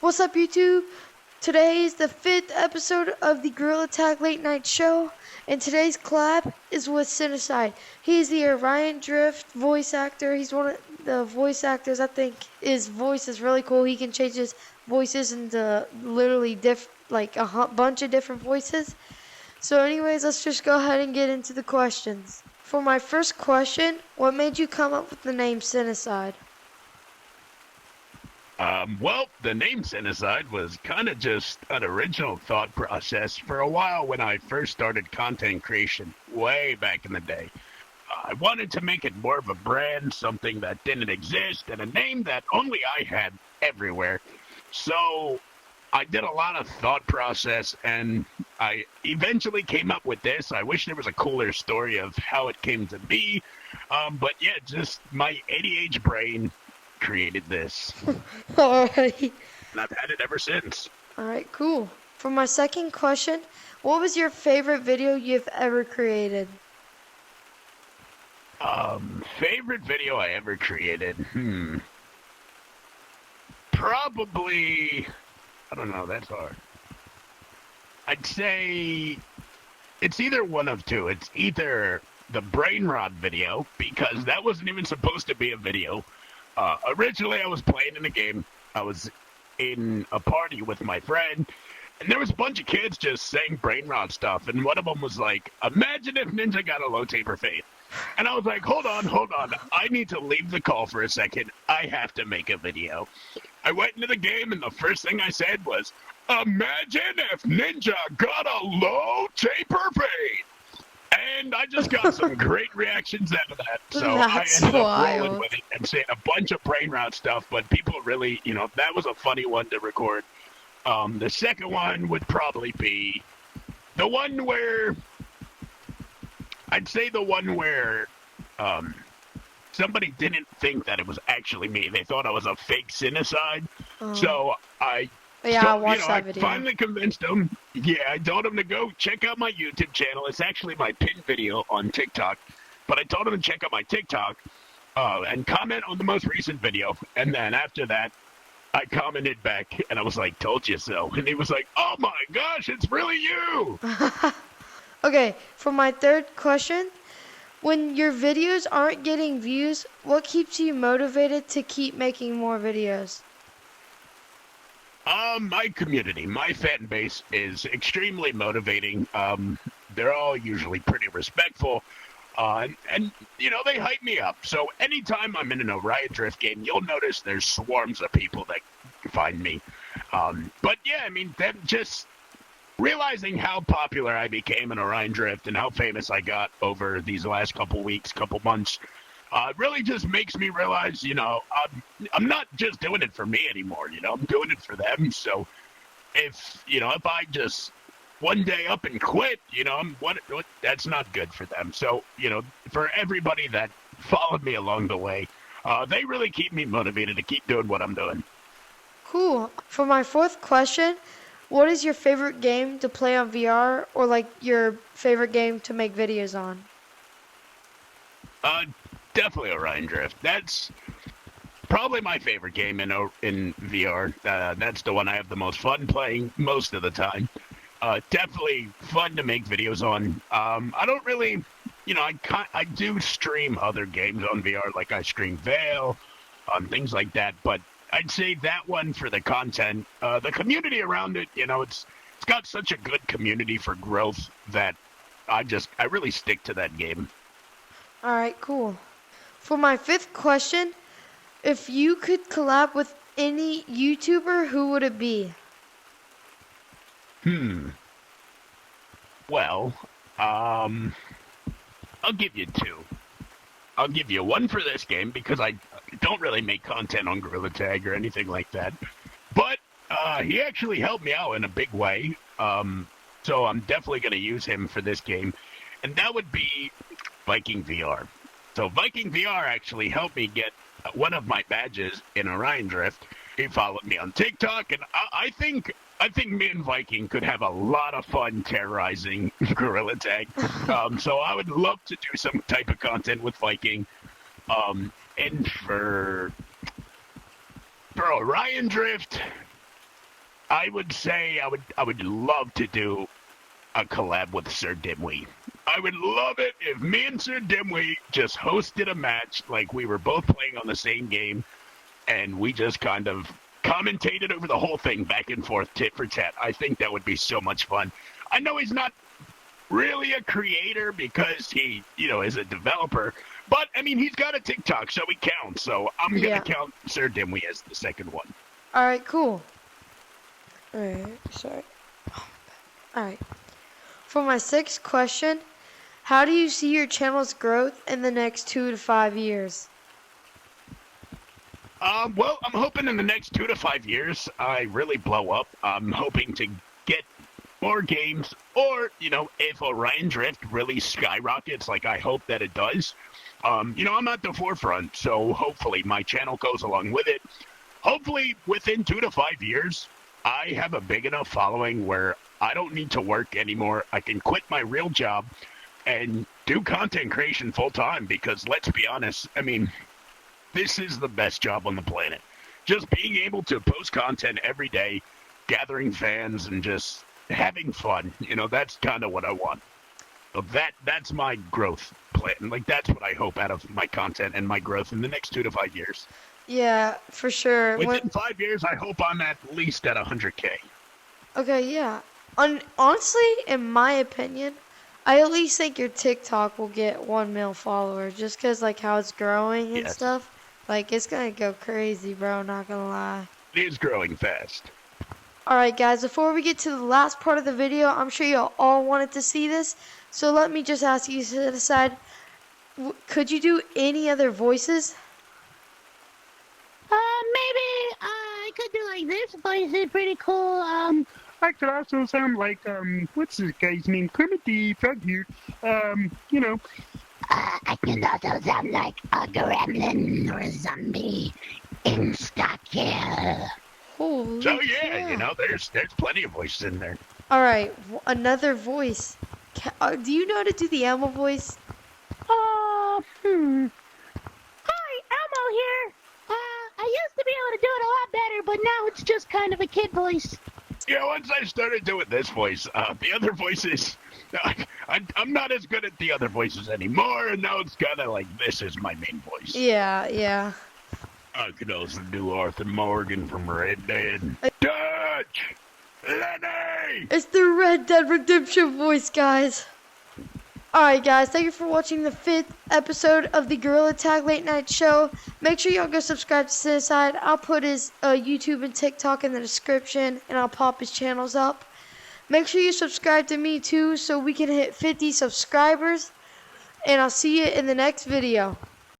What's up, YouTube? Today is the 5th episode of the Gorilla Tag Late Night Show, and today's collab is with Cinnacide. He's the Orion Drift voice actor. He's one of the voice actors. I think his voice is really cool. He can change his voices into literally like a bunch of different voices. So anyways, let's just go ahead and get into the questions. For my first question, what made you come up with the name Cinnacide? Well, the name cinnacide was kind of just an original thought process for a while when I first started content creation way back in the day. I wanted to make it more of a brand, something that didn't exist, and a name that only I had everywhere. So I did a lot of thought process, and I eventually came up with this. I wish there was a cooler story of how it came to be, but yeah, just my ADH brain created this. Alright. And I've had it ever since. Alright, cool. For my second question, what was your favorite video you've ever created? Favorite video I ever created? Probably, I don't know, that's hard. I'd say it's either one of two. It's either the brain rot video, because that wasn't even supposed to be a video. Originally, I was playing in a game. I was in a party with my friend, and there was a bunch of kids just saying brain rot stuff, and one of them was like, imagine if Ninja got a low taper fade. And I was like, hold on. I need to leave the call for a second. I have to make a video. I went into the game, and the first thing I said was, imagine if Ninja got a low taper fade. And I just got some great reactions out of that. So That's I ended up wild. rolling with it and saying a bunch of brain rot stuff, but people really, that was a funny one to record. The second one would probably be the one where, I'd say the one where somebody didn't think that it was actually me. They thought I was a fake cinnacide. So I Yeah, I watched that I video. finally convinced him. Yeah, I told him to go check out my YouTube channel. It's actually my pinned video on TikTok. But I told him to check out my TikTok and comment on the most recent video. And then after that, I commented back and I was like, told you so. And he was like, oh my gosh, it's really you. Okay, for my third question, when your videos aren't getting views, what keeps you motivated to keep making more videos? My community, my fan base is extremely motivating. They're all usually pretty respectful. And they hype me up. So anytime I'm in an Orion Drift game, you'll notice there's swarms of people that find me. But yeah, I mean, them just realizing how popular I became in Orion Drift and how famous I got over these last couple weeks, couple months, really just makes me realize, I'm not just doing it for me anymore. I'm doing it for them. So if I just one day up and quit, that's not good for them. So, for everybody that followed me along the way, they really keep me motivated to keep doing what I'm doing. Cool. For my fourth question, what is your favorite game to play on VR or like your favorite game to make videos on? Definitely Orion Drift. That's probably my favorite game in VR. That's the one I have the most fun playing most of the time. Definitely fun to make videos on. I don't really, I do stream other games on VR, like I stream Veil, things like that. But I'd say that one for the content, the community around it, it's got such a good community for growth that I really stick to that game. Alright, cool. For my fifth question, if you could collab with any YouTuber, who would it be? Well, I'll give you two. I'll give you one for this game because I don't really make content on Gorilla Tag or anything like that. But he actually helped me out in a big way. So I'm definitely going to use him for this game. And that would be Viking VR. So Viking VR actually helped me get one of my badges in Orion Drift. He followed me on TikTok, and I think me and Viking could have a lot of fun terrorizing Gorilla Tag. So I would love to do some type of content with Viking. And for Orion Drift, I would say I would love to do a collab with Sir Dimwee. I would love it if me and Sir Dimwee just hosted a match like we were both playing on the same game, and we just kind of commentated over the whole thing back and forth, tit for tat. I think that would be so much fun. I know he's not really a creator because he, is a developer, but I mean, he's got a TikTok, so he counts. So I'm gonna count Sir Dimwee as the second one. All right, cool. All right, sorry. All right. For my sixth question, how do you see your channel's growth in the next 2 to 5 years? Well, I'm hoping in the next 2 to 5 years I really blow up. I'm hoping to get more games, or if Orion Drift really skyrockets, like I hope that it does. I'm at the forefront, so hopefully my channel goes along with it. Hopefully within 2 to 5 years, I have a big enough following where I don't need to work anymore. I can quit my real job and do content creation full time, because let's be honest, I mean, this is the best job on the planet. Just being able to post content every day, gathering fans, and just having fun. That's kind of what I want. So that's my growth plan. Like, that's what I hope out of my content and my growth in the next 2 to 5 years. Yeah, for sure. Within 5 years, I hope I'm at least at 100K. Okay, yeah. Honestly, in my opinion, I at least think your TikTok will get 1 mil followers, just because, like, how it's growing and stuff. Like, it's going to go crazy, bro, not going to lie. It is growing fast. Alright, guys, before we get to the last part of the video, I'm sure you all wanted to see this. So let me just ask you to decide, could you do any other voices? Maybe I could do like this voice is pretty cool. I could also sound like what's this guy's name? Kermit the Frog here. I can also sound like a gremlin or a zombie. Insta-kill. Holy So yeah, cow. there's plenty of voices in there. Alright, another voice. Do you know how to do the Elmo voice? Hi, Elmo here. I used to be able to do it a lot better, but now it's just kind of a kid voice. Yeah, once I started doing this voice, the other voices, I'm not as good at the other voices anymore, and now it's kind of like, this is my main voice. Yeah. I could also do Arthur Morgan from Red Dead. Dutch! Lenny! It's the Red Dead Redemption voice, guys. Alright, guys, thank you for watching the 5th episode of the Gorilla Tag Late Night Show. Make sure y'all go subscribe to Cinnacide. I'll put his YouTube and TikTok in the description, and I'll pop his channels up. Make sure you subscribe to me, too, so we can hit 50 subscribers. And I'll see you in the next video.